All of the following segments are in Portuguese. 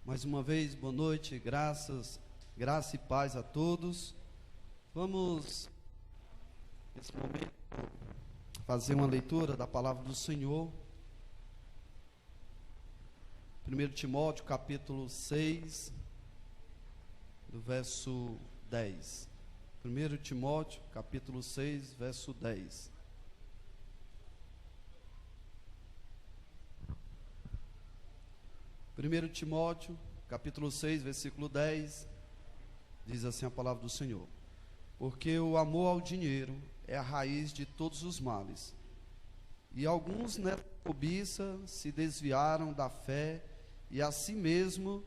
Mais uma vez, boa noite, graça e paz a todos. Vamos, nesse momento, fazer uma leitura da palavra do Senhor. 1 Timóteo, capítulo 6, do verso 10. 1 Timóteo, capítulo 6, verso 10. Primeiro Timóteo, capítulo 6, versículo 10, diz assim a palavra do Senhor: porque o amor ao dinheiro é a raiz de todos os males, e alguns nessa cobiça se desviaram da fé e a si mesmo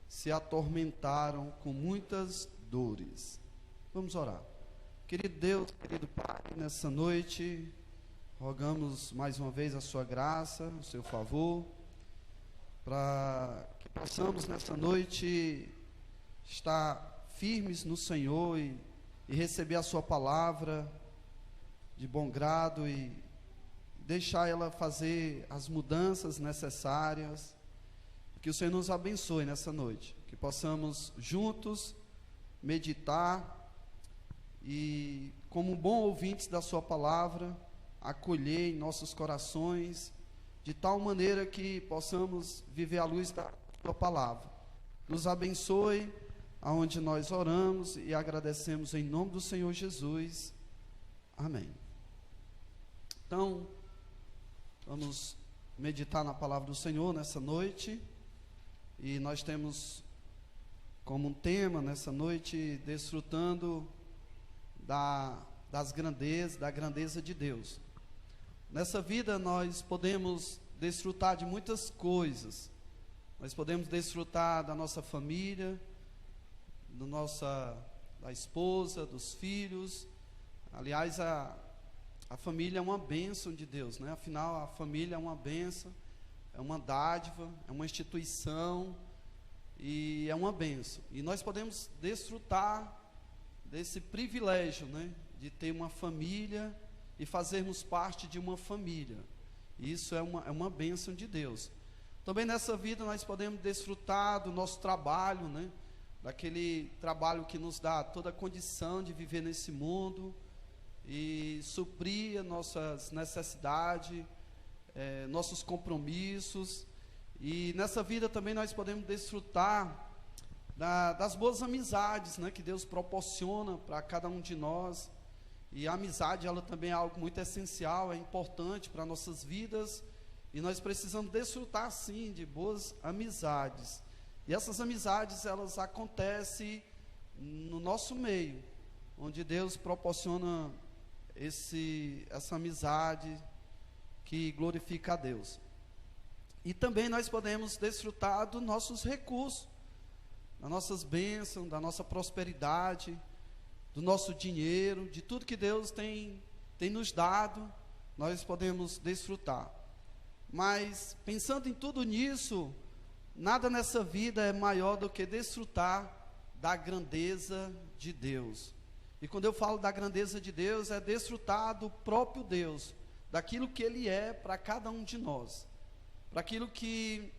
se atormentaram com muitas dores. Vamos orar. Querido Deus, querido Pai, nessa noite, rogamos mais uma vez a sua graça, o seu favor, para que possamos nessa noite estar firmes no Senhor e receber a sua palavra de bom grado e deixar ela fazer as mudanças necessárias. Que o Senhor nos abençoe nessa noite, que possamos juntos meditar e, como bons ouvintes da sua palavra, acolher em nossos corações de tal maneira que possamos viver à luz da tua palavra. Nos abençoe aonde nós oramos e agradecemos em nome do Senhor Jesus. Amém. Então, vamos meditar na palavra do Senhor nessa noite. E nós temos como um tema nessa noite, desfrutando da grandeza de Deus. Nessa vida nós podemos desfrutar de muitas coisas. Nós podemos desfrutar da nossa família, da esposa, dos filhos. Aliás, a família é uma bênção de Deus, né? Afinal, a família é uma bênção, é uma dádiva, é uma instituição e é uma bênção. E nós podemos desfrutar desse privilégio, né? De ter uma família e fazermos parte de uma família. Isso é uma bênção de Deus. Também nessa vida nós podemos desfrutar do nosso trabalho, né? Daquele trabalho que nos dá toda a condição de viver nesse mundo e suprir nossas necessidades, nossos compromissos. E nessa vida também nós podemos desfrutar das boas amizades, né? Que Deus proporciona para cada um de nós. E a amizade, ela também é algo muito essencial, é importante para nossas vidas, e nós precisamos desfrutar sim de boas amizades. E essas amizades, elas acontecem no nosso meio, onde Deus proporciona essa amizade que glorifica a Deus. E também nós podemos desfrutar dos nossos recursos, das nossas bênçãos, da nossa prosperidade, do nosso dinheiro, de tudo que Deus tem nos dado, nós podemos desfrutar. Mas, pensando em tudo nisso, nada nessa vida é maior do que desfrutar da grandeza de Deus. E quando eu falo da grandeza de Deus, é desfrutar do próprio Deus, daquilo que Ele é para cada um de nós, para aquilo que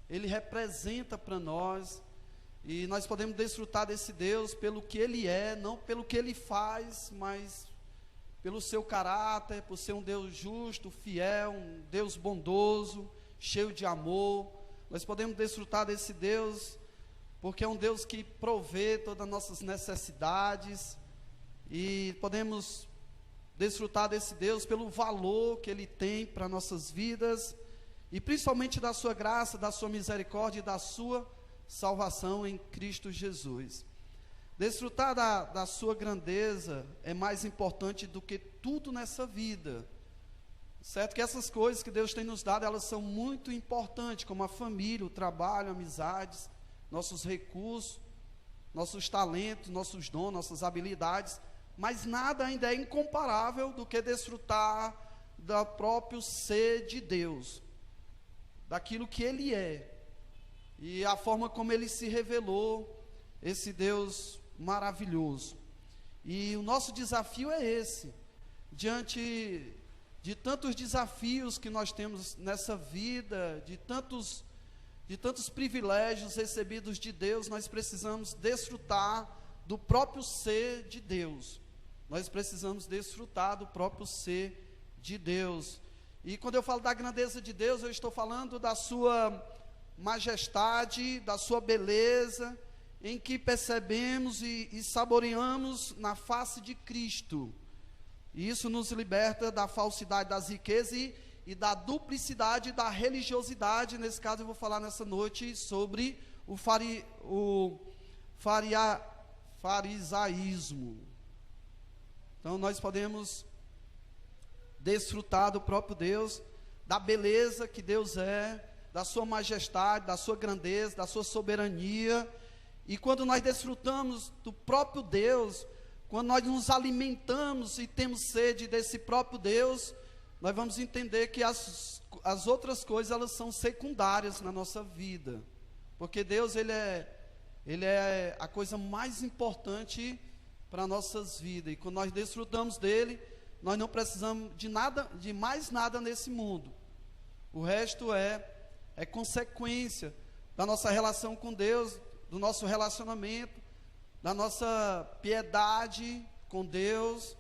Ele representa para nós. E nós podemos desfrutar desse Deus pelo que Ele é, não pelo que Ele faz, mas pelo seu caráter, por ser um Deus justo, fiel, um Deus bondoso, cheio de amor. Nós podemos desfrutar desse Deus porque é um Deus que provê todas as nossas necessidades, e podemos desfrutar desse Deus pelo valor que Ele tem para nossas vidas, e principalmente da sua graça, da sua misericórdia e da sua salvação em Cristo Jesus. Desfrutar da sua grandeza é mais importante do que tudo nessa vida, certo? Que essas coisas que Deus tem nos dado, elas são muito importantes, como a família, o trabalho, amizades, nossos recursos, nossos talentos, nossos dons, nossas habilidades, mas nada ainda é incomparável do que desfrutar do próprio ser de Deus, daquilo que Ele é, e a forma como Ele se revelou, esse Deus maravilhoso. E o nosso desafio é esse, diante de tantos desafios que nós temos nessa vida, de tantos de tantos privilégios recebidos de Deus, nós precisamos desfrutar do próprio ser de Deus. Nós precisamos desfrutar do próprio ser de Deus. E quando eu falo da grandeza de Deus, eu estou falando da sua majestade, da sua beleza, em que percebemos e saboreamos na face de Cristo. E isso nos liberta da falsidade das riquezas e da duplicidade da religiosidade. Nesse caso eu vou falar nessa noite sobre o farisaísmo. Então nós podemos desfrutar do próprio Deus, da beleza que Deus é, da sua majestade, da sua grandeza, da sua soberania. E quando nós desfrutamos do próprio Deus, quando nós nos alimentamos e temos sede desse próprio Deus, nós vamos entender que as outras coisas, elas são secundárias na nossa vida. Porque Deus, Ele é a coisa mais importante para nossas vidas. E quando nós desfrutamos dEle, nós não precisamos de nada, de mais nada nesse mundo. O resto é consequência da nossa relação com Deus, do nosso relacionamento, da nossa piedade com Deus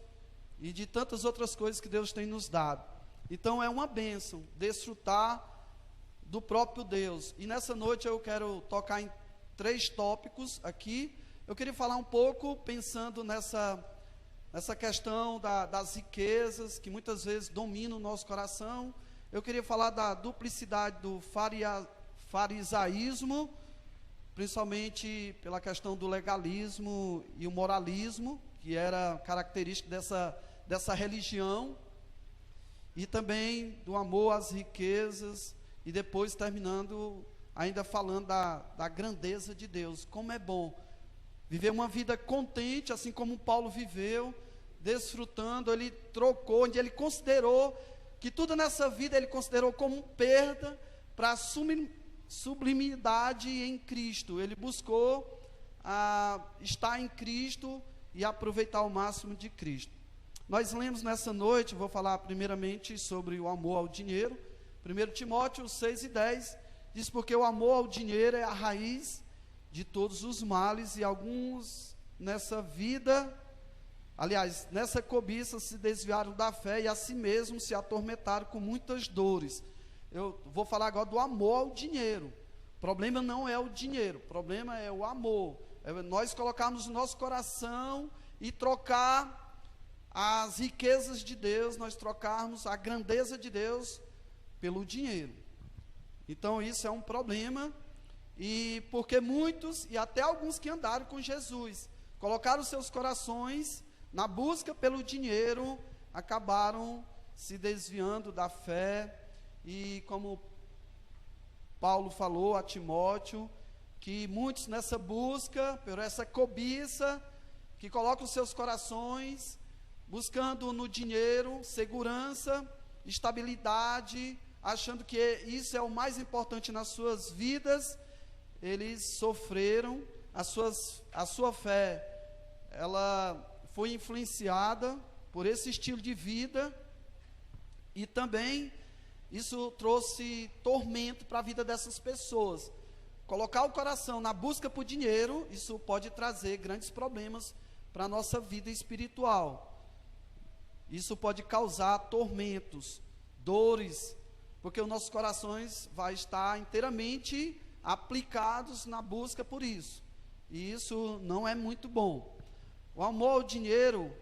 e de tantas outras coisas que Deus tem nos dado. Então é uma bênção desfrutar do próprio Deus. E nessa noite eu quero tocar em 3 tópicos aqui. Eu queria falar um pouco pensando nessa questão das riquezas que muitas vezes dominam o nosso coração. Eu queria falar da duplicidade do farisaísmo, principalmente pela questão do legalismo e o moralismo, que era característico dessa religião, e também do amor às riquezas, e depois terminando ainda falando da grandeza de Deus. Como é bom viver uma vida contente, assim como Paulo viveu, desfrutando. Ele trocou, onde ele considerou que tudo nessa vida ele considerou como perda para a sublimidade em Cristo. Ele buscou estar em Cristo e aproveitar o máximo de Cristo. Nós lemos nessa noite, vou falar primeiramente sobre o amor ao dinheiro. 1 Timóteo 6:10 diz: porque o amor ao dinheiro é a raiz de todos os males, e alguns nessa cobiça se desviaram da fé e a si mesmos se atormentaram com muitas dores. Eu vou falar agora do amor ao dinheiro. O problema não é o dinheiro, o problema é o amor. É nós colocarmos o nosso coração e trocar as riquezas de Deus, nós trocarmos a grandeza de Deus pelo dinheiro. Então isso é um problema, e porque muitos, e até alguns que andaram com Jesus, colocaram seus corações na busca pelo dinheiro, acabaram se desviando da fé. E como Paulo falou a Timóteo, que muitos nessa busca, por essa cobiça, que colocam seus corações, buscando no dinheiro, segurança, estabilidade, achando que isso é o mais importante nas suas vidas, eles sofreram, a sua fé, ela foi influenciada por esse estilo de vida, e também isso trouxe tormento para a vida dessas pessoas. Colocar o coração na busca por dinheiro, isso pode trazer grandes problemas para a nossa vida espiritual. Isso pode causar tormentos, dores, porque os nossos corações vai estar inteiramente aplicados na busca por isso. E isso não é muito bom. O amor ao dinheiro,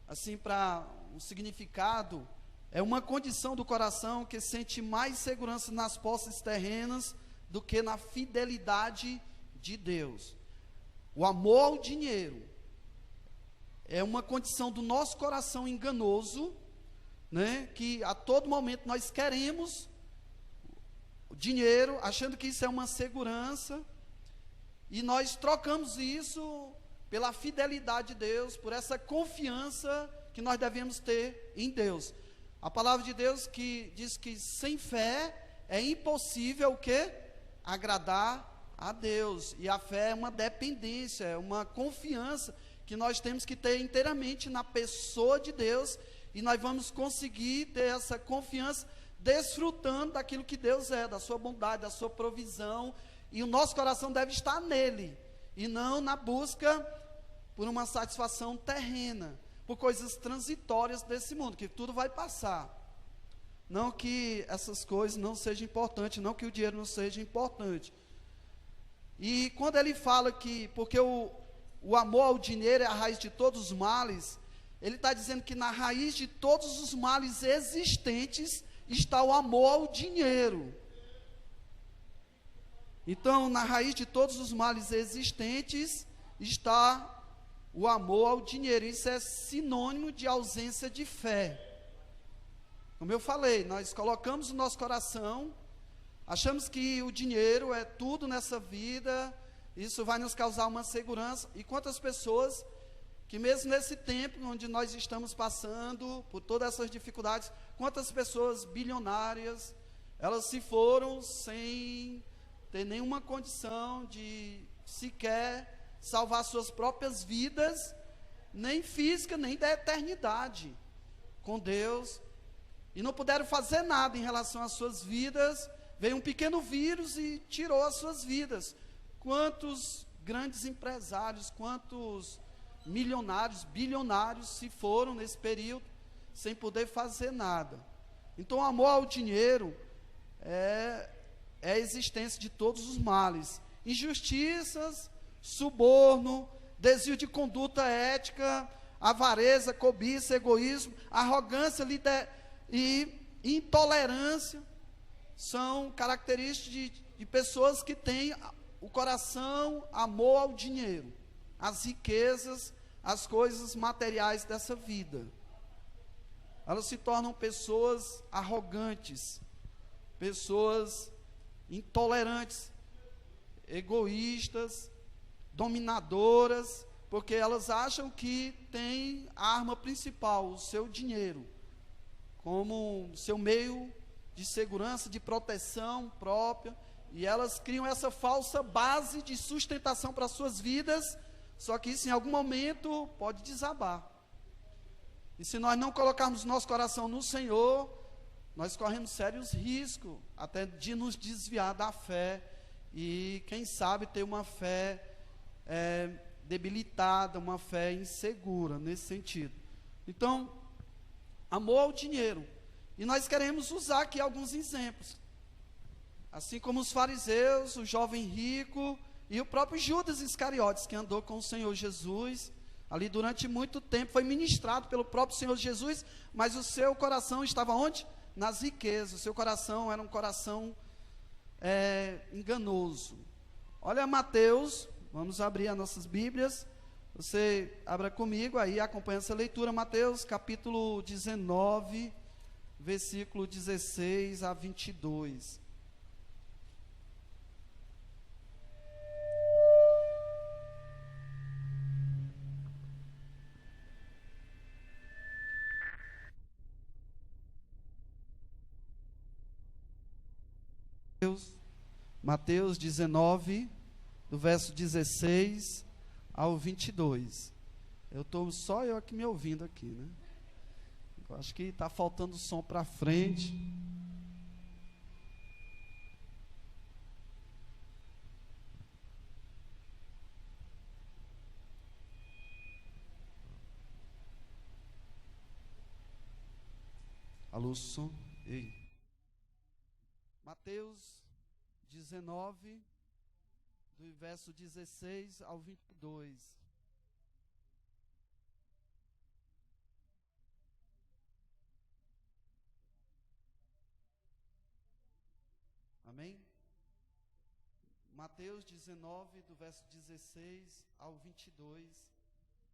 assim, para um significado, é uma condição do coração que sente mais segurança nas posses terrenas do que na fidelidade de Deus. O amor ao dinheiro é uma condição do nosso coração enganoso, né, que a todo momento nós queremos o dinheiro, achando que isso é uma segurança, e nós trocamos isso pela fidelidade de Deus, por essa confiança que nós devemos ter em Deus. A palavra de Deus que diz que sem fé é impossível o quê? Agradar a Deus. E a fé é uma dependência, é uma confiança que nós temos que ter inteiramente na pessoa de Deus, e nós vamos conseguir ter essa confiança desfrutando daquilo que Deus é, da sua bondade, da sua provisão, e o nosso coração deve estar nele, e não na busca por uma satisfação terrena, por coisas transitórias desse mundo, que tudo vai passar. Não que essas coisas não sejam importantes, não que o dinheiro não seja importante. E quando ele fala que, porque o amor ao dinheiro é a raiz de todos os males, ele está dizendo que na raiz de todos os males existentes está o amor ao dinheiro. Então, na raiz de todos os males existentes está o amor ao dinheiro. Isso é sinônimo de ausência de fé. Como eu falei, nós colocamos o nosso coração, achamos que o dinheiro é tudo nessa vida, isso vai nos causar uma segurança. E quantas pessoas que mesmo nesse tempo onde nós estamos passando por todas essas dificuldades, quantas pessoas bilionárias, elas se foram sem ter nenhuma condição de sequer salvar suas próprias vidas, nem física, nem da eternidade com Deus, e não puderam fazer nada em relação às suas vidas. Veio um pequeno vírus e tirou as suas vidas. Quantos grandes empresários, quantos milionários, bilionários se foram nesse período sem poder fazer nada. Então o amor ao dinheiro é a existência de todos os males. Injustiças, suborno, desvio de conduta ética, avareza, cobiça, egoísmo, arrogância e intolerância são características de pessoas que têm o coração, amor ao dinheiro, às riquezas, às coisas materiais dessa vida. Elas se tornam pessoas arrogantes, pessoas intolerantes, egoístas, dominadoras, porque elas acham que têm a arma principal, o seu dinheiro, como seu meio de segurança, de proteção própria, e elas criam essa falsa base de sustentação para suas vidas, só que isso em algum momento pode desabar. E se nós não colocarmos nosso coração no Senhor, nós corremos sérios riscos até de nos desviar da fé, e quem sabe ter uma fé debilitada, uma fé insegura nesse sentido. Então, amor ao dinheiro. E nós queremos usar aqui alguns exemplos. Assim como os fariseus, o jovem rico e o próprio Judas Iscariotes, que andou com o Senhor Jesus, ali durante muito tempo, foi ministrado pelo próprio Senhor Jesus, mas o seu coração estava onde? Nas riquezas. O seu coração era um coração enganoso. Olha Mateus, vamos abrir as nossas Bíblias. Você abra comigo aí, acompanha essa leitura, Mateus capítulo 19, versículo 16 a 22. Mateus 19, do verso 16 ao 22. Só eu aqui me ouvindo aqui, né? Eu acho que está faltando som para frente. Alô, som. Ei. Mateus 19, do verso 16 ao 22. Amém? Mateus 19, do verso 16 ao 22.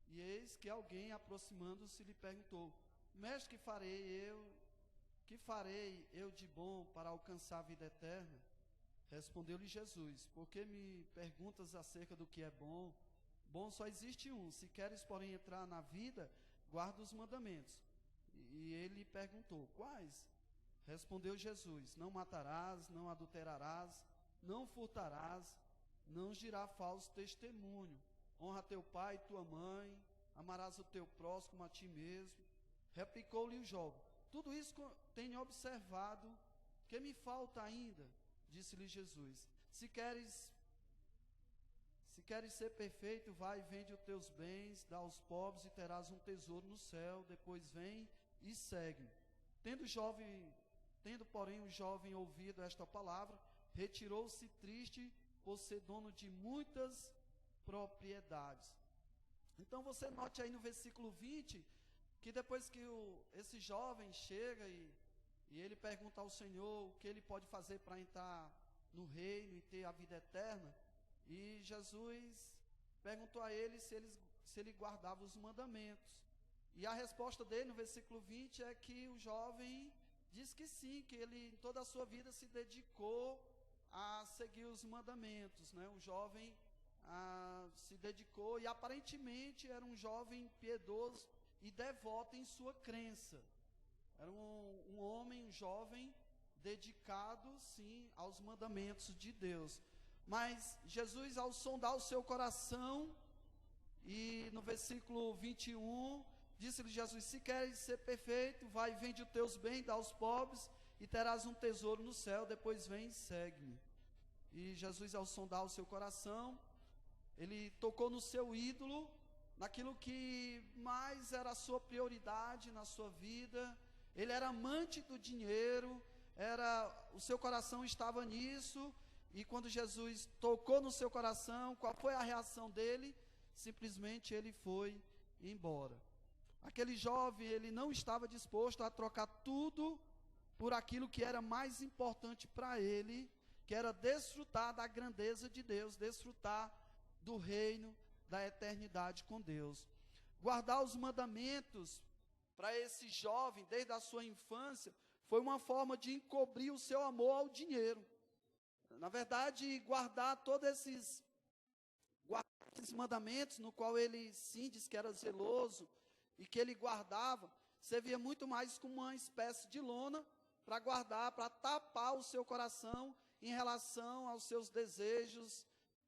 E eis que alguém, aproximando-se, lhe perguntou: Mestre, que farei eu de bom para alcançar a vida eterna? Respondeu-lhe Jesus: Por que me perguntas acerca do que é bom? Bom só existe um. Se queres, porém, entrar na vida, guarda os mandamentos. E ele perguntou: Quais? Respondeu Jesus: Não matarás, não adulterarás, não furtarás, não dirás falso testemunho, honra teu pai e tua mãe, amarás o teu próximo como a ti mesmo. Replicou-lhe o jovem: tudo isso tenho observado. Que me falta ainda? Disse-lhe Jesus. Se queres ser perfeito, vai e vende os teus bens, dá aos pobres e terás um tesouro no céu. Depois vem e segue-me. Tendo, porém, o jovem ouvido esta palavra, retirou-se triste por ser dono de muitas propriedades. Então você note aí no versículo 20, que depois que esse jovem chega e ele pergunta ao Senhor o que ele pode fazer para entrar no reino e ter a vida eterna, e Jesus perguntou a ele se ele guardava os mandamentos. E a resposta dele no versículo 20 é que o jovem diz que sim, que ele toda a sua vida se dedicou a seguir os mandamentos, né? O jovem se dedicou e aparentemente era um jovem piedoso e devoto em sua crença. Era um homem, um jovem dedicado, sim, aos mandamentos de Deus. Mas Jesus, ao sondar o seu coração, e no versículo 21, disse-lhe Jesus: se queres ser perfeito, vai e vende os teus bens, dá aos pobres, e terás um tesouro no céu, depois vem e segue-me. E Jesus, ao sondar o seu coração, ele tocou no seu ídolo, naquilo que mais era a sua prioridade na sua vida. Ele era amante do dinheiro, o seu coração estava nisso, e quando Jesus tocou no seu coração, qual foi a reação dele? Simplesmente ele foi embora. Aquele jovem, ele não estava disposto a trocar tudo por aquilo que era mais importante para ele, que era desfrutar da grandeza de Deus, desfrutar do reino da eternidade com Deus. Guardar os mandamentos para esse jovem, desde a sua infância, foi uma forma de encobrir o seu amor ao dinheiro. Na verdade, guardar todos esses mandamentos, no qual ele sim diz que era zeloso, e que ele guardava, servia muito mais como uma espécie de lona, para guardar, para tapar o seu coração em relação aos seus desejos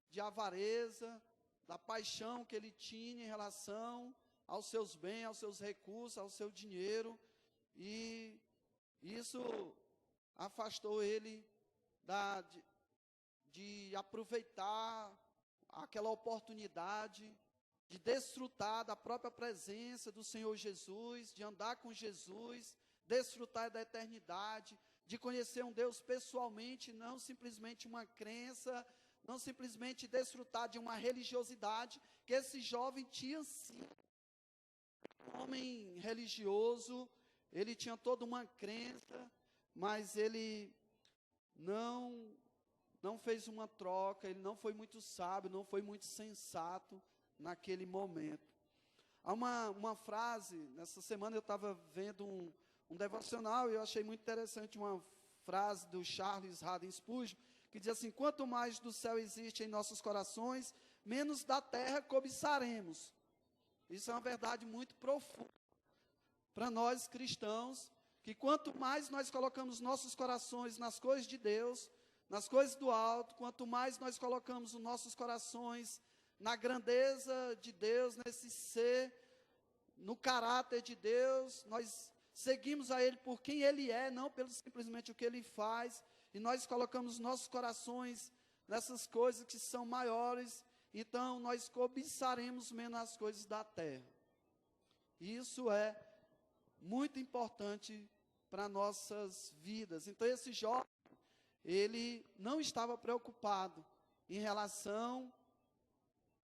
de avareza, da paixão que ele tinha em relação aos seus bens, aos seus recursos, ao seu dinheiro, e isso afastou ele de aproveitar aquela oportunidade, de desfrutar da própria presença do Senhor Jesus, de andar com Jesus, desfrutar da eternidade, de conhecer um Deus pessoalmente, não simplesmente uma crença, não simplesmente desfrutar de uma religiosidade, que esse jovem tinha sim. Um homem religioso, ele tinha toda uma crença, mas ele não fez uma troca, ele não foi muito sábio, não foi muito sensato naquele momento. Há uma frase, nessa semana eu estava vendo um devocional, e eu achei muito interessante uma frase do Charles Haddon Spurgeon, que diz assim: quanto mais do céu existe em nossos corações, menos da terra cobiçaremos. Isso é uma verdade muito profunda para nós cristãos, que quanto mais nós colocamos nossos corações nas coisas de Deus, nas coisas do alto, quanto mais nós colocamos os nossos corações na grandeza de Deus, nesse ser, no caráter de Deus, nós seguimos a Ele por quem Ele é, não pelo simplesmente o que Ele faz, e nós colocamos nossos corações nessas coisas que são maiores, então nós cobiçaremos menos as coisas da terra. Isso é muito importante para nossas vidas. Então esse jovem, ele não estava preocupado em relação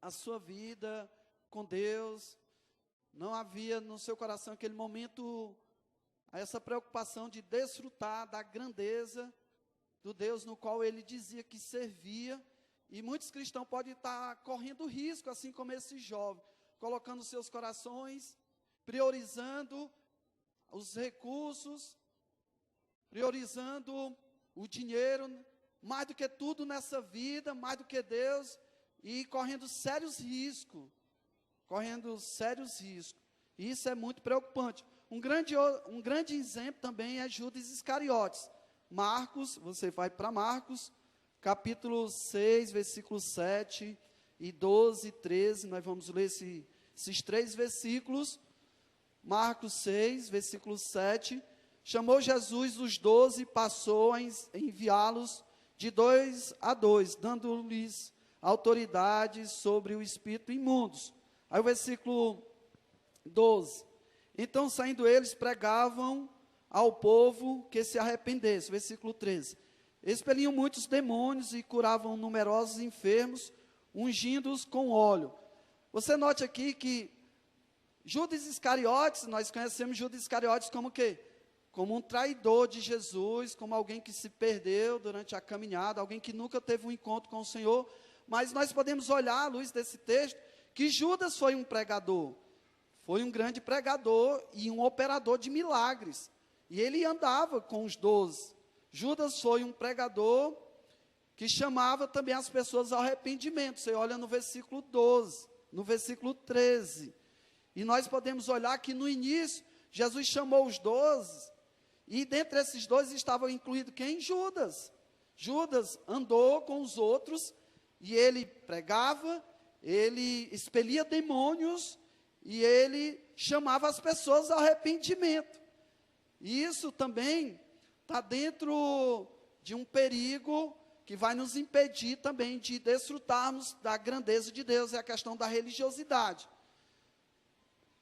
à sua vida com Deus, não havia no seu coração aquele momento, essa preocupação de desfrutar da grandeza do Deus no qual ele dizia que servia. E muitos cristãos podem estar correndo risco, assim como esse jovem, colocando seus corações, priorizando os recursos, priorizando o dinheiro, mais do que tudo nessa vida, mais do que Deus, e correndo sérios riscos. E isso é muito preocupante. Um grande exemplo também é Judas Iscariotes. Marcos, você vai para Marcos, capítulo 6, versículos 7 e 12 e 13, nós vamos ler esses 3 versículos. Marcos 6, versículo 7, chamou Jesus os 12 e passou a enviá-los de 2 a 2, dando-lhes autoridade sobre o espírito imundos. Aí o versículo 12. Então, saindo eles, pregavam ao povo que se arrependesse. Versículo 13. Expeliam muitos demônios e curavam numerosos enfermos, ungindo-os com óleo. Você note aqui que Judas Iscariotes, nós conhecemos Judas Iscariotes como o quê? Como um traidor de Jesus, como alguém que se perdeu durante a caminhada, alguém que nunca teve um encontro com o Senhor. Mas nós podemos olhar, à luz desse texto, que Judas foi um pregador. Foi um grande pregador e um operador de milagres. E ele andava com os 12. Judas foi um pregador que chamava também as pessoas ao arrependimento. Você olha no versículo 12, no versículo 13. E nós podemos olhar que no início, Jesus chamou os 12, e dentre esses 12 estava incluído quem? Judas. Judas andou com os outros, e ele pregava, ele expelia demônios, e ele chamava as pessoas ao arrependimento. E isso também está dentro de um perigo que vai nos impedir também de desfrutarmos da grandeza de Deus, é a questão da religiosidade.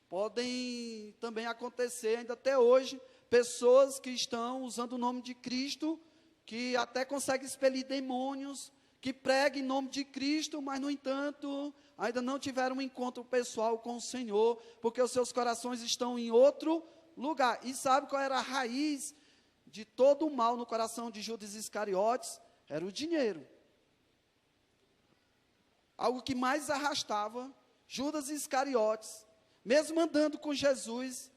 Podem também acontecer, ainda até hoje, pessoas que estão usando o nome de Cristo, que até conseguem expelir demônios, que pregam em nome de Cristo, mas, no entanto, ainda não tiveram um encontro pessoal com o Senhor, porque os seus corações estão em outro lugar. E sabe qual era a raiz de todo o mal no coração de Judas Iscariotes? Era o dinheiro. Algo que mais arrastava Judas Iscariotes, mesmo andando com Jesus,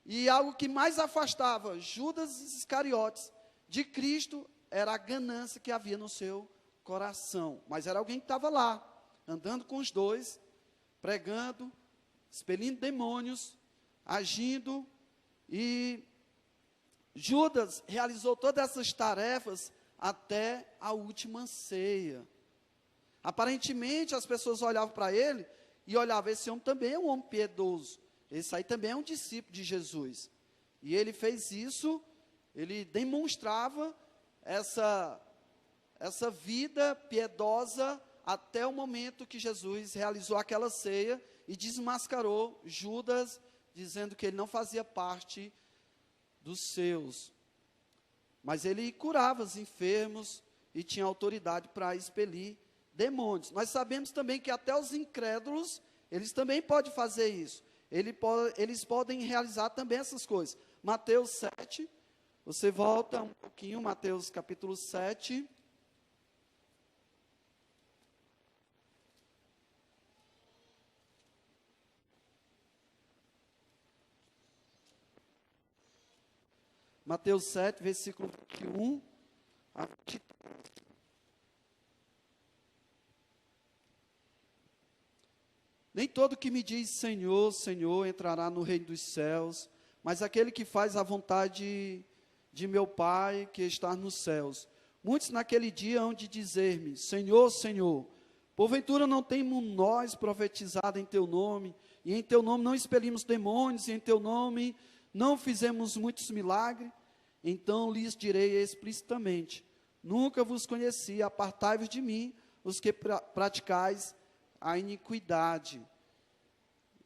e algo que mais afastava Judas Iscariotes de Cristo, era a ganância que havia no seu coração. Mas era alguém que estava lá, andando com os 2, pregando, expelindo demônios, agindo, e Judas realizou todas essas tarefas até a última ceia. Aparentemente, as pessoas olhavam para ele e olhavam, esse homem também é um homem piedoso, esse aí também é um discípulo de Jesus. E ele fez isso, ele demonstrava essa vida piedosa até o momento que Jesus realizou aquela ceia e desmascarou Judas, dizendo que ele não fazia parte dos seus. Mas ele curava os enfermos e tinha autoridade para expelir demônios. Nós sabemos também que até os incrédulos, eles também podem fazer isso. Eles podem realizar também essas coisas. Mateus 7, você volta um pouquinho, Mateus capítulo 7. Mateus 7, versículo 21 a 23. Nem todo que me diz Senhor, Senhor, entrará no reino dos céus, mas aquele que faz a vontade de meu Pai que está nos céus. Muitos naquele dia hão de dizer-me, Senhor, Senhor, porventura não temos nós profetizado em teu nome, e em teu nome não expelimos demônios, e em teu nome não fizemos muitos milagres? Então lhes direi explicitamente, nunca vos conheci, apartai-vos de mim, os que praticais a iniquidade.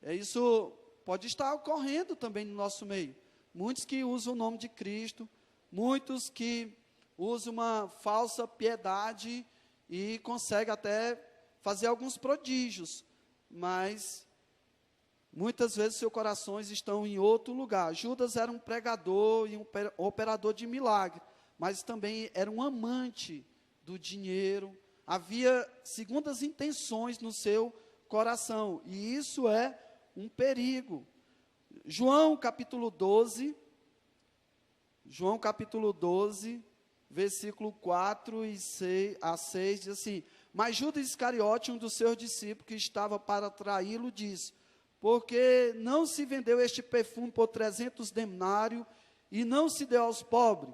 Isso pode estar ocorrendo também no nosso meio. Muitos que usam o nome de Cristo, muitos que usam uma falsa piedade e conseguem até fazer alguns prodígios, mas muitas vezes seus corações estão em outro lugar. Judas era um pregador e um operador de milagre, mas também era um amante do dinheiro. Havia segundas intenções no seu coração, e isso é um perigo. João capítulo 12, versículo 4 a 6, diz assim, mas Judas Iscariote, um dos seus discípulos, que estava para traí-lo, disse, porque não se vendeu este perfume por 300 denários, e não se deu aos pobres?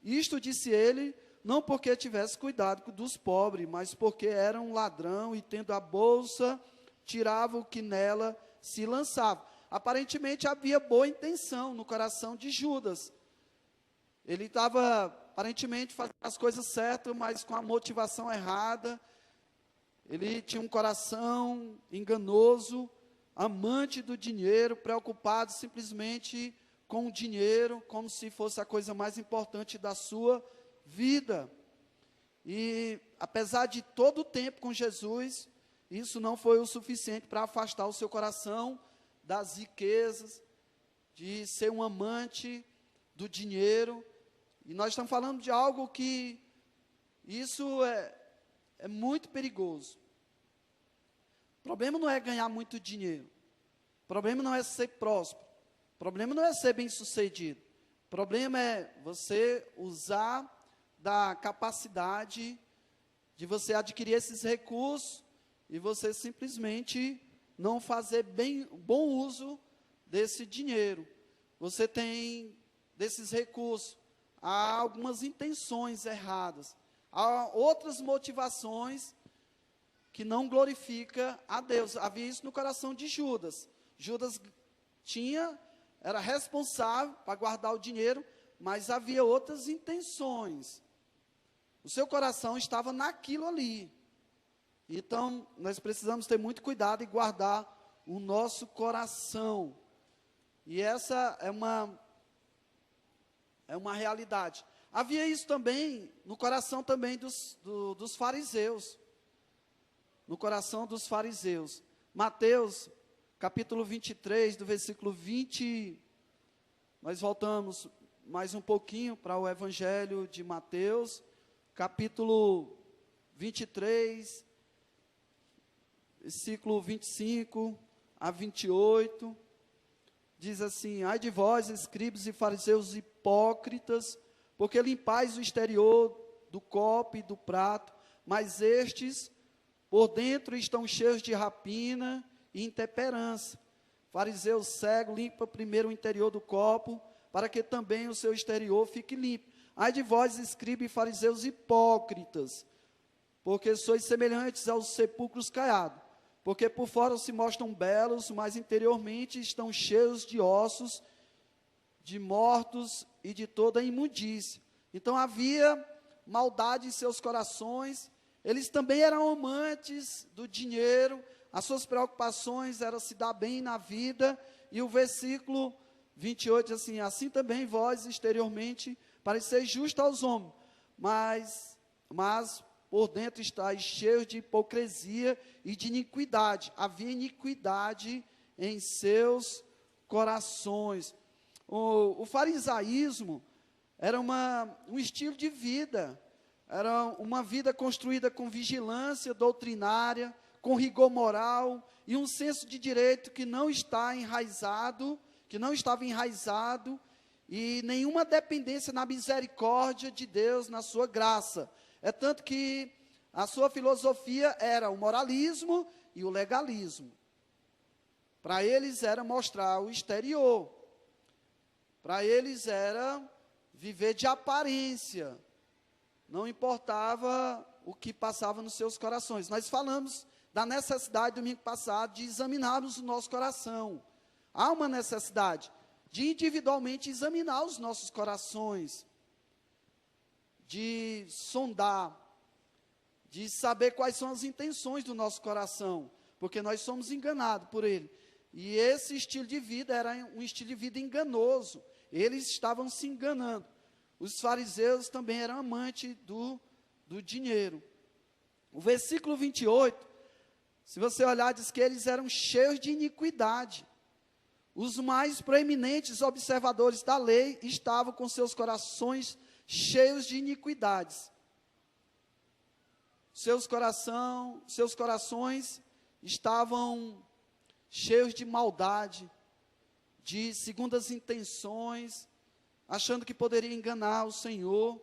Isto disse ele, não porque tivesse cuidado dos pobres, mas porque era um ladrão, e tendo a bolsa, tirava o que nela se lançava. Aparentemente havia boa intenção no coração de Judas, Ele estava aparentemente fazendo as coisas certas, mas com a motivação errada. Ele tinha um coração enganoso, amante do dinheiro, preocupado simplesmente com o dinheiro, como se fosse a coisa mais importante da sua vida. E apesar de todo o tempo com Jesus, isso não foi o suficiente para afastar o seu coração das riquezas, de ser um amante do dinheiro. E nós estamos falando de algo que isso é muito perigoso. O problema não é ganhar muito dinheiro. O problema não é ser próspero. O problema não é ser bem-sucedido. O problema é você usar da capacidade de você adquirir esses recursos e você simplesmente não fazer bom uso desse dinheiro. Você tem desses recursos, há algumas intenções erradas, há outras motivações que não glorifica a Deus. Havia isso no coração de Judas. Judas era responsável para guardar o dinheiro, mas havia outras intenções. O seu coração estava naquilo ali. Então, nós precisamos ter muito cuidado e guardar o nosso coração. E essa é uma realidade. Havia isso também no coração também dos fariseus. No coração dos fariseus. Mateus, capítulo 23, do versículo 20, nós voltamos mais um pouquinho para o Evangelho de Mateus, capítulo 23, versículo 25 a 28, diz assim: ai de vós, escribas e fariseus hipócritas, porque limpais o exterior do copo e do prato, mas estes por dentro estão cheios de rapina e intemperança. Fariseu cego, limpa primeiro o interior do copo, para que também o seu exterior fique limpo. Ai de vós, escribas e fariseus hipócritas, porque sois semelhantes aos sepulcros caiados, porque por fora se mostram belos, mas interiormente estão cheios de ossos, de mortos e de toda imundícia. Então havia maldade em seus corações. Eles também eram amantes do dinheiro, as suas preocupações eram se dar bem na vida, e o versículo 28 diz assim: assim também vós exteriormente pareceis justos aos homens, mas por dentro estáis cheios de hipocrisia e de iniquidade. Havia iniquidade em seus corações. O farisaísmo era um estilo de vida. Era uma vida construída com vigilância doutrinária, com rigor moral e um senso de direito que não estava enraizado e nenhuma dependência na misericórdia de Deus, na sua graça. É tanto que a sua filosofia era o moralismo e o legalismo. Para eles era mostrar o exterior. Para eles era viver de aparência. Não importava o que passava nos seus corações. Nós falamos da necessidade, domingo passado, de examinarmos o nosso coração. Há uma necessidade de individualmente examinar os nossos corações, de sondar, de saber quais são as intenções do nosso coração, porque nós somos enganados por ele. E esse estilo de vida era um estilo de vida enganoso. Eles estavam se enganando. Os fariseus também eram amantes do dinheiro. O versículo 28, se você olhar, diz que eles eram cheios de iniquidade. Os mais proeminentes observadores da lei estavam com seus corações cheios de iniquidades. Seus corações estavam cheios de maldade, de segundas intenções, achando que poderia enganar o Senhor.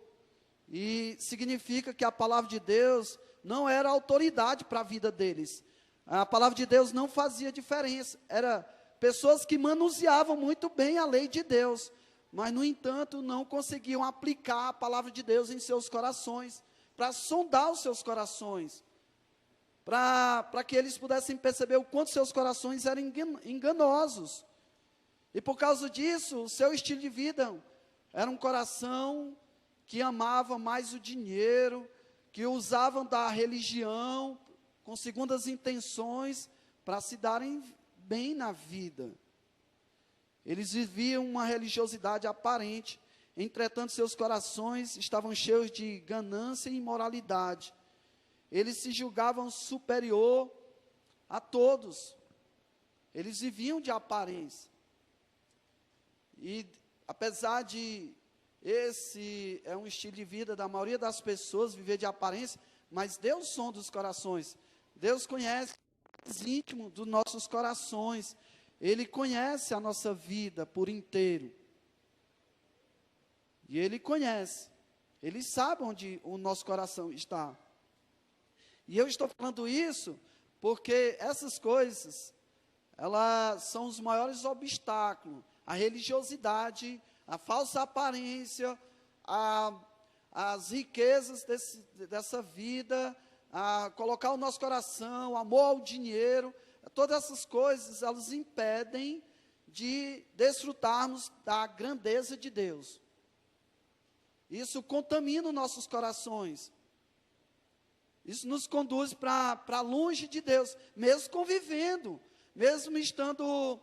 E significa que a palavra de Deus não era autoridade para a vida deles. A palavra de Deus não fazia diferença. Era pessoas que manuseavam muito bem a lei de Deus, mas, no entanto, não conseguiam aplicar a palavra de Deus em seus corações, para sondar os seus corações, para que eles pudessem perceber o quanto seus corações eram enganosos. E por causa disso, o seu estilo de vida Era um coração que amava mais o dinheiro, que usavam da religião com segundas intenções para se darem bem na vida. Eles viviam uma religiosidade aparente, entretanto seus corações estavam cheios de ganância e imoralidade. Eles se julgavam superior a todos. Eles viviam de aparência. E apesar de esse é um estilo de vida da maioria das pessoas, viver de aparência, mas Deus sonda os corações. Deus conhece o íntimo dos nossos corações. Ele conhece a nossa vida por inteiro. E Ele conhece. Ele sabe onde o nosso coração está. E eu estou falando isso porque essas coisas, elas são os maiores obstáculos. A religiosidade, a falsa aparência, as riquezas dessa vida, a colocar o nosso coração, o amor ao dinheiro, todas essas coisas, elas impedem de desfrutarmos da grandeza de Deus. Isso contamina os nossos corações. Isso nos conduz para longe de Deus, mesmo convivendo, mesmo estando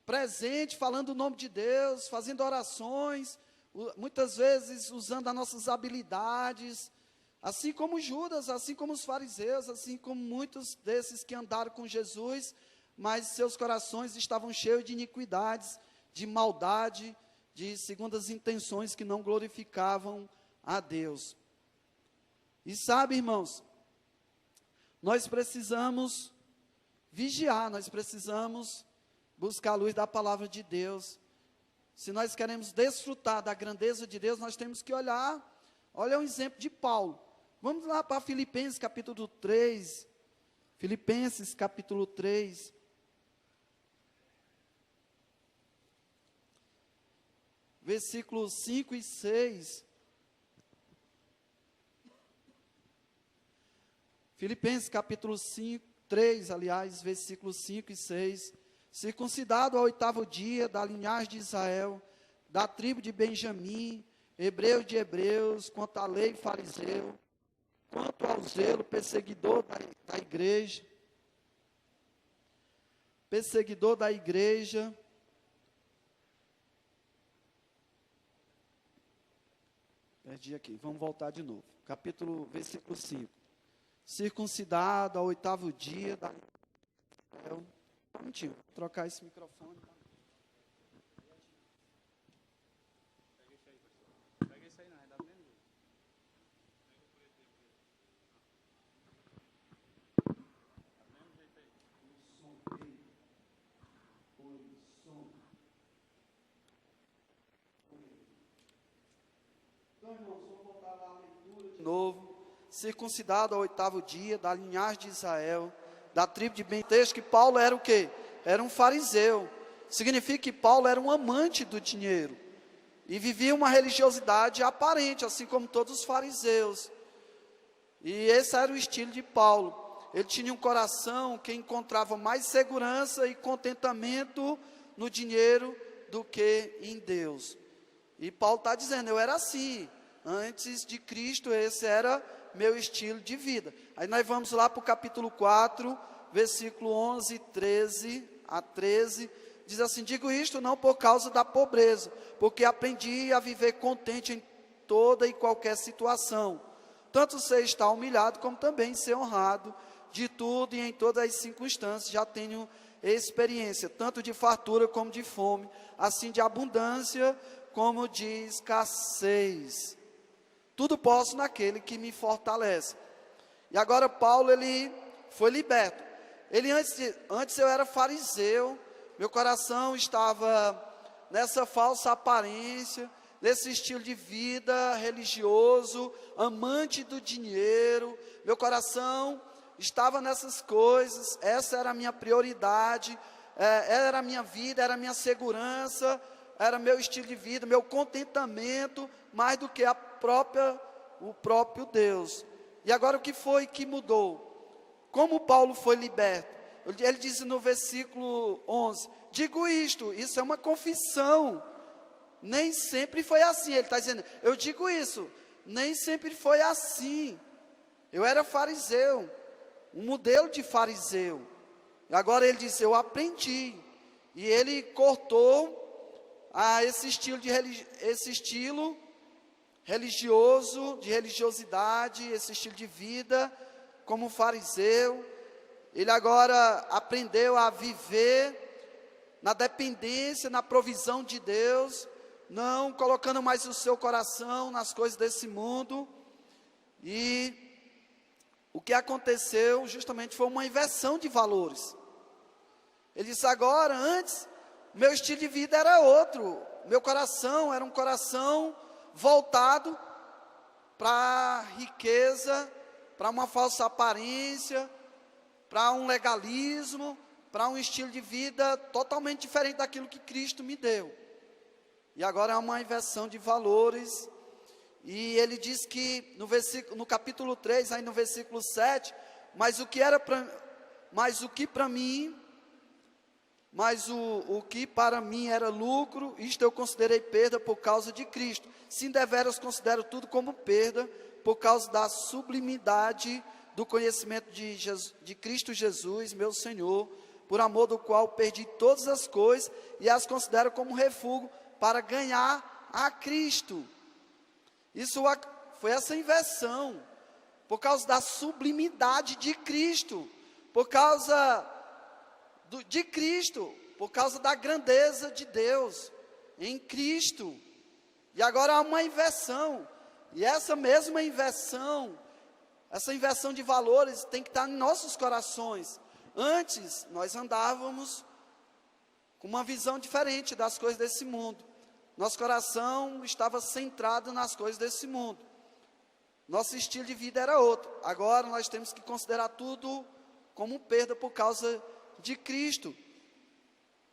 presente, falando o nome de Deus, fazendo orações, muitas vezes usando as nossas habilidades, assim como Judas, assim como os fariseus, assim como muitos desses que andaram com Jesus, mas seus corações estavam cheios de iniquidades, de maldade, de segundas intenções que não glorificavam a Deus. E sabe, irmãos, nós precisamos vigiar, nós precisamos buscar a luz da palavra de Deus. Se nós queremos desfrutar da grandeza de Deus, nós temos que olha um exemplo de Paulo. Vamos lá para Filipenses capítulo 3, Filipenses capítulo 3, versículos 5 e 6, Filipenses capítulo 3, versículos 5 e 6, circuncidado ao 8º dia, da linhagem de Israel, da tribo de Benjamim, hebreu de hebreus, quanto à lei fariseu, quanto ao zelo, perseguidor da igreja, perdi aqui, vamos voltar de novo, versículo 5, circuncidado ao 8º dia, da linhagem de Israel, um minutinho, vou trocar esse microfone. Pega isso aí, não, é da mesma jeito. Então, irmãos, vamos voltar lá à leitura de novo. Circuncidado ao 8º dia, da linhagem de Israel, da tribo de Benjamim. Texto que Paulo era o quê? Era um fariseu. Significa que Paulo era um amante do dinheiro. E vivia uma religiosidade aparente, assim como todos os fariseus. E esse era o estilo de Paulo. Ele tinha um coração que encontrava mais segurança e contentamento no dinheiro do que em Deus. E Paulo está dizendo, eu era assim. Antes de Cristo, esse era meu estilo de vida. Aí nós vamos lá para o capítulo 4, versículo 11, 13 a 13, diz assim, digo isto não por causa da pobreza, porque aprendi a viver contente em toda e qualquer situação, tanto ser estar humilhado, como também ser honrado, de tudo e em todas as circunstâncias, já tenho experiência, tanto de fartura como de fome, assim de abundância como de escassez. Tudo posso naquele que me fortalece. E agora Paulo, ele foi liberto. Ele antes eu era fariseu, meu coração estava nessa falsa aparência, nesse estilo de vida religioso, amante do dinheiro, meu coração estava nessas coisas, essa era a minha prioridade, era a minha vida, era a minha segurança, era meu estilo de vida, meu contentamento, mais do que o próprio Deus. E agora o que foi que mudou? Como Paulo foi liberto? Ele diz no versículo 11, digo isto, isso é uma confissão, nem sempre foi assim. Ele está dizendo, eu digo isso, nem sempre foi assim. Eu era fariseu, um modelo de fariseu. E agora ele disse, eu aprendi. E ele cortou esse estilo religioso, de religiosidade, esse estilo de vida, como fariseu. Ele agora aprendeu a viver na dependência, na provisão de Deus, não colocando mais o seu coração nas coisas desse mundo. E o que aconteceu justamente foi uma inversão de valores. Ele disse, agora, antes, meu estilo de vida era outro. Meu coração era um coração voltado para a riqueza, para uma falsa aparência, para um legalismo, para um estilo de vida totalmente diferente daquilo que Cristo me deu. E agora é uma inversão de valores. E ele diz que no capítulo 3, aí no versículo 7, mas o que para mim era lucro, isto eu considerei perda por causa de Cristo. Sim, deveras considero tudo como perda, por causa da sublimidade do conhecimento de Cristo Jesus, meu Senhor, por amor do qual perdi todas as coisas e as considero como refúgio para ganhar a Cristo. Isso foi essa inversão, por causa da sublimidade de Cristo, por causa de Cristo, por causa da grandeza de Deus em Cristo. E agora há uma inversão, e essa mesma inversão, essa inversão de valores tem que estar em nossos corações. Antes nós andávamos com uma visão diferente das coisas desse mundo. Nosso coração estava centrado nas coisas desse mundo. Nosso estilo de vida era outro. Agora nós temos que considerar tudo como perda por causa de Cristo.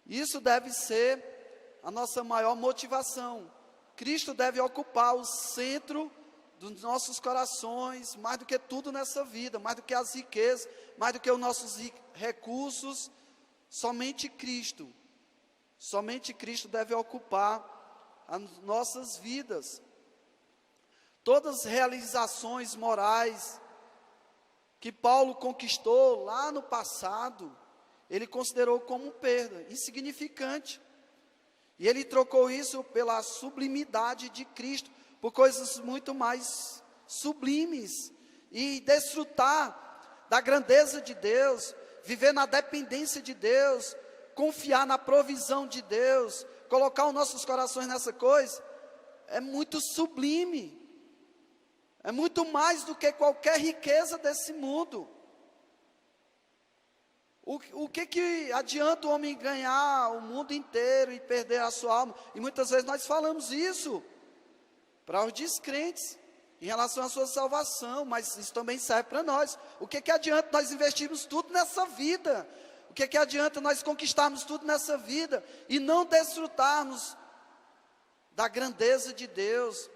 Isso deve ser a nossa maior motivação. Cristo deve ocupar o centro dos nossos corações, mais do que tudo nessa vida, mais do que as riquezas, mais do que os nossos recursos. Somente Cristo deve ocupar as nossas vidas. Todas as realizações morais que Paulo conquistou lá no passado, ele considerou como perda, insignificante. E ele trocou isso pela sublimidade de Cristo, por coisas muito mais sublimes. E desfrutar da grandeza de Deus, viver na dependência de Deus, confiar na provisão de Deus, colocar os nossos corações nessa coisa, é muito sublime. É muito mais do que qualquer riqueza desse mundo. O que adianta o homem ganhar o mundo inteiro e perder a sua alma? E muitas vezes nós falamos isso para os descrentes em relação à sua salvação, mas isso também serve para nós. O que adianta nós investirmos tudo nessa vida? O que adianta nós conquistarmos tudo nessa vida e não desfrutarmos da grandeza de Deus,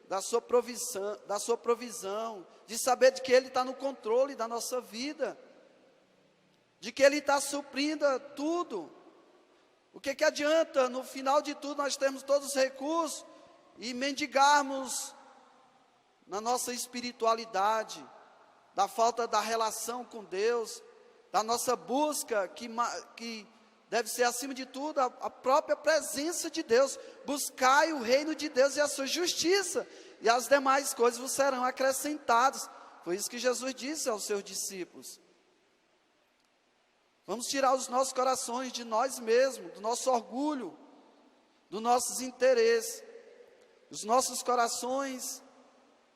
da sua provisão, de saber de que Ele está no controle da nossa vida, de que Ele está suprindo tudo? O que adianta, no final de tudo, nós termos todos os recursos e mendigarmos na nossa espiritualidade, da falta da relação com Deus, da nossa busca, que deve ser, acima de tudo, a própria presença de Deus. Buscai o reino de Deus e a sua justiça, e as demais coisas vos serão acrescentadas. Foi isso que Jesus disse aos seus discípulos. Vamos tirar os nossos corações de nós mesmos, do nosso orgulho, dos nossos interesses. Os nossos corações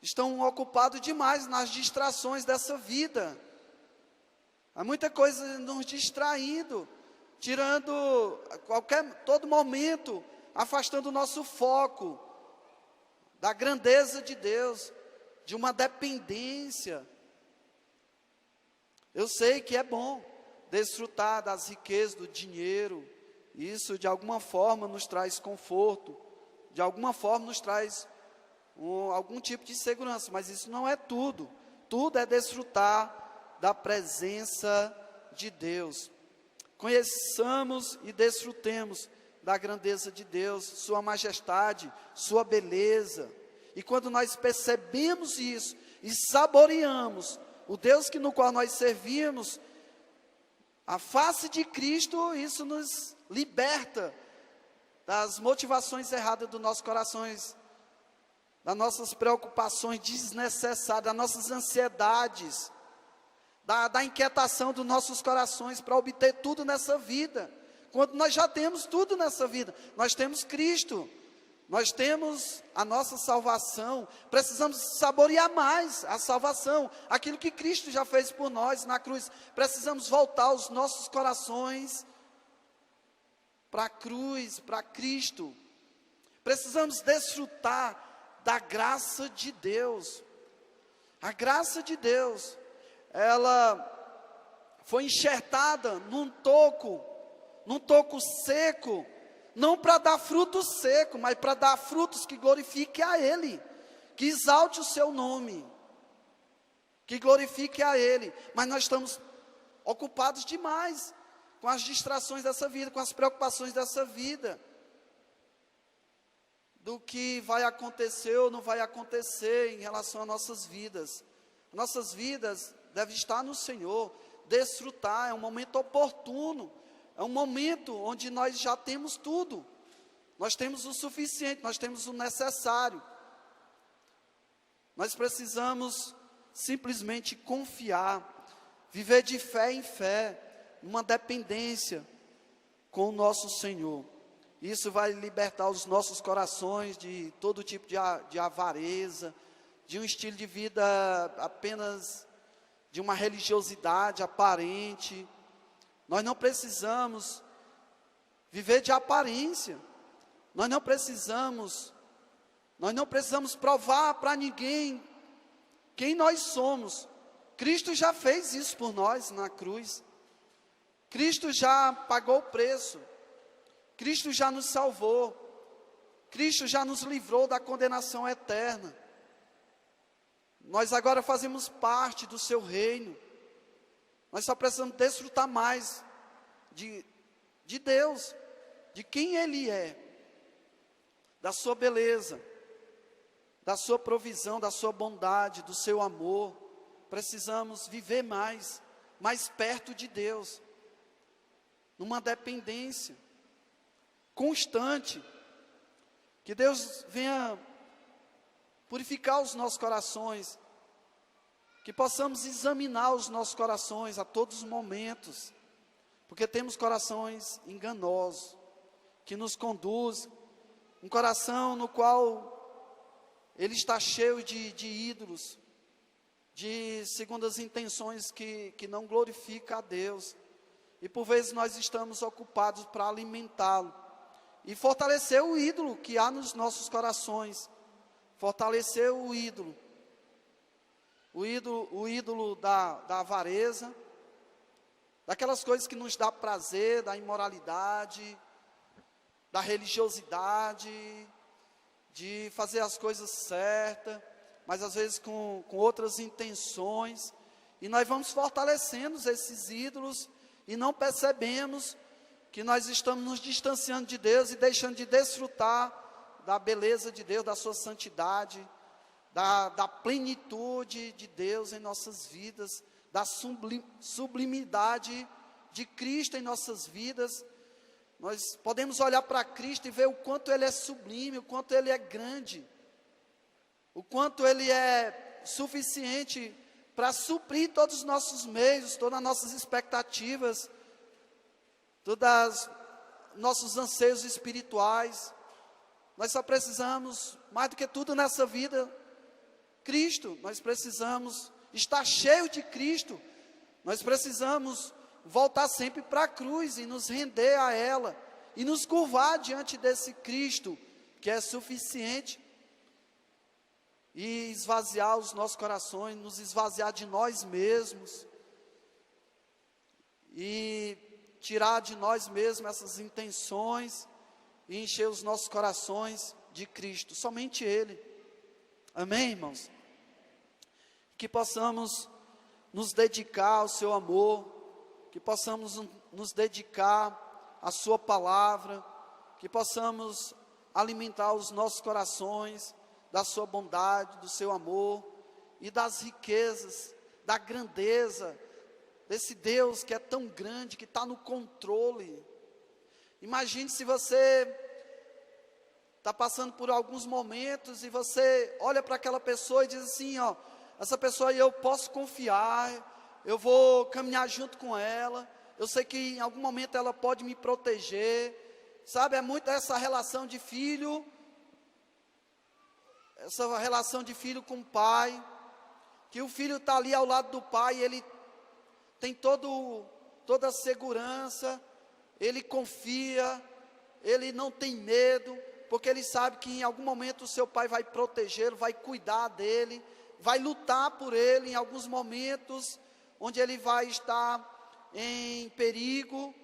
estão ocupados demais nas distrações dessa vida. Há muita coisa nos distraindo, tirando todo momento, afastando o nosso foco da grandeza de Deus, de uma dependência. Eu sei que é bom desfrutar das riquezas do dinheiro, isso de alguma forma nos traz conforto, de alguma forma nos traz algum tipo de segurança, mas isso não é tudo. Tudo é desfrutar da presença de Deus. Conheçamos e desfrutemos da grandeza de Deus, sua majestade, sua beleza. E quando nós percebemos isso e saboreamos o Deus no qual nós servimos, a face de Cristo, isso nos liberta das motivações erradas dos nossos corações, das nossas preocupações desnecessárias, das nossas ansiedades, da inquietação dos nossos corações para obter tudo nessa vida. Quando nós já temos tudo nessa vida, nós temos Cristo, nós temos a nossa salvação, precisamos saborear mais a salvação, aquilo que Cristo já fez por nós na cruz. Precisamos voltar os nossos corações para a cruz, para Cristo. Precisamos desfrutar da graça de Deus. A graça de Deus, ela foi enxertada num toco seco, não para dar fruto seco, mas para dar frutos que glorifiquem a Ele, que exalte o seu nome, que glorifique a Ele. Mas nós estamos ocupados demais com as distrações dessa vida, com as preocupações dessa vida, do que vai acontecer ou não vai acontecer em relação às nossas vidas. Nossas vidas devem estar no Senhor, desfrutar, é um momento oportuno, é um momento onde nós já temos tudo, nós temos o suficiente, nós temos o necessário. Nós precisamos simplesmente confiar, viver de fé em fé, uma dependência com o nosso Senhor. Isso vai libertar os nossos corações de todo tipo de avareza, de um estilo de vida apenas de uma religiosidade aparente. Nós não precisamos viver de aparência. Nós não precisamos provar para ninguém quem nós somos. Cristo já fez isso por nós na cruz. Cristo já pagou o preço. Cristo já nos salvou. Cristo já nos livrou da condenação eterna. Nós agora fazemos parte do seu reino. Nós só precisamos desfrutar mais de Deus, de quem Ele é, da sua beleza, da sua provisão, da sua bondade, do seu amor. Precisamos viver mais perto de Deus, numa dependência constante. Que Deus venha purificar os nossos corações, que possamos examinar os nossos corações a todos os momentos, porque temos corações enganosos, que nos conduzem, um coração no qual ele está cheio de ídolos, de segundas intenções que não glorificam a Deus, e por vezes nós estamos ocupados para alimentá-lo, e fortalecer o ídolo que há nos nossos corações, fortalecer o ídolo da avareza, daquelas coisas que nos dá prazer, da imoralidade, da religiosidade, de fazer as coisas certas, mas às vezes com outras intenções, e nós vamos fortalecendo esses ídolos, e não percebemos que nós estamos nos distanciando de Deus, e deixando de desfrutar da beleza de Deus, da sua santidade, da plenitude de Deus em nossas vidas, da sublimidade de Cristo em nossas vidas. Nós podemos olhar para Cristo e ver o quanto Ele é sublime, o quanto Ele é grande, o quanto Ele é suficiente para suprir todos os nossos meios, todas as nossas expectativas, todos os nossos anseios espirituais. Nós só precisamos, mais do que tudo nessa vida, Cristo. Nós precisamos estar cheio de Cristo. Nós precisamos voltar sempre para a cruz e nos render a ela, e nos curvar diante desse Cristo, que é suficiente, e esvaziar os nossos corações, nos esvaziar de nós mesmos, e tirar de nós mesmos essas intenções, e encher os nossos corações de Cristo, somente Ele. Amém, irmãos? Que possamos nos dedicar ao seu amor, que possamos nos dedicar à sua palavra, que possamos alimentar os nossos corações da sua bondade, do seu amor e das riquezas, da grandeza desse Deus que é tão grande, que está no controle. Imagine se você está passando por alguns momentos e você olha para aquela pessoa e diz assim, ó, essa pessoa aí eu posso confiar, eu vou caminhar junto com ela, eu sei que em algum momento ela pode me proteger, sabe, é muito essa relação de filho, com o pai, que o filho está ali ao lado do pai, ele tem toda a segurança, ele confia, ele não tem medo, porque ele sabe que em algum momento o seu pai vai protegê-lo, vai cuidar dele, vai lutar por ele em alguns momentos, onde ele vai estar em perigo,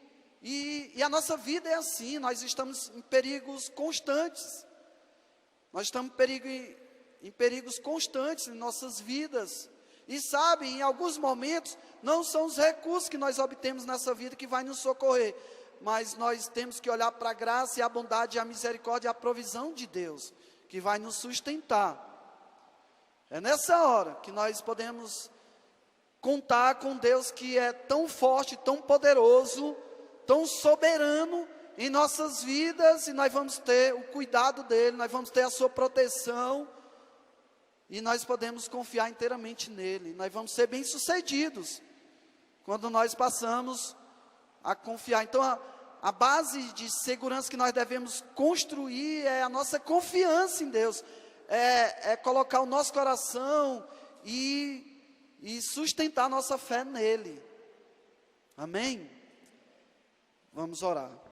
e a nossa vida é assim, nós estamos em perigos constantes, nós estamos em perigos constantes em nossas vidas, e sabe, em alguns momentos, não são os recursos que nós obtemos nessa vida que vai nos socorrer, mas nós temos que olhar para a graça e a bondade, a misericórdia e a provisão de Deus, que vai nos sustentar. É nessa hora que nós podemos contar com Deus que é tão forte, tão poderoso, tão soberano em nossas vidas, e nós vamos ter o cuidado dele, nós vamos ter a sua proteção, e nós podemos confiar inteiramente nele, nós vamos ser bem-sucedidos, quando nós passamos a confiar. Então a base de segurança que nós devemos construir é a nossa confiança em Deus, é colocar o nosso coração e sustentar a nossa fé nele. Amém? Vamos orar.